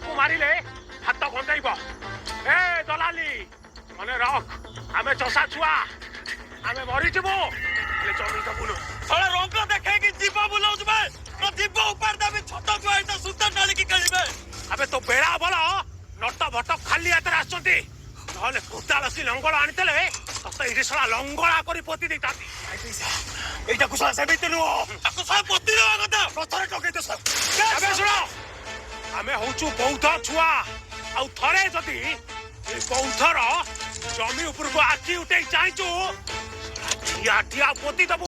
को मारिले हाथ गंधेब ए दलाली मने रख आमे चषा छुआ आमे मरीजिबो जमी दबुनु थोड़ा रंग देखे कि जीव बुलाऊ तो जीव ऊपर देवी छोट छुआ तो सुंदर डाली की खेलिबे अबे तो बेड़ा बोल नट भट खाली हाथ आसुच्ची नहले कुदाल की लंगल आनीते तते ये साला लंगड़ा करी पोती देता এইটা কুশল সেমিতে নুহ তাকু সব পতি দেওয়া কথা पथर टके तो सब अबे सुनो आमे होचु बौद्ध छुआ आउ थरे जदी ए बौद्धर जमी ऊपर को आखी उठे चाइचु ठिया ठिया पोती दबु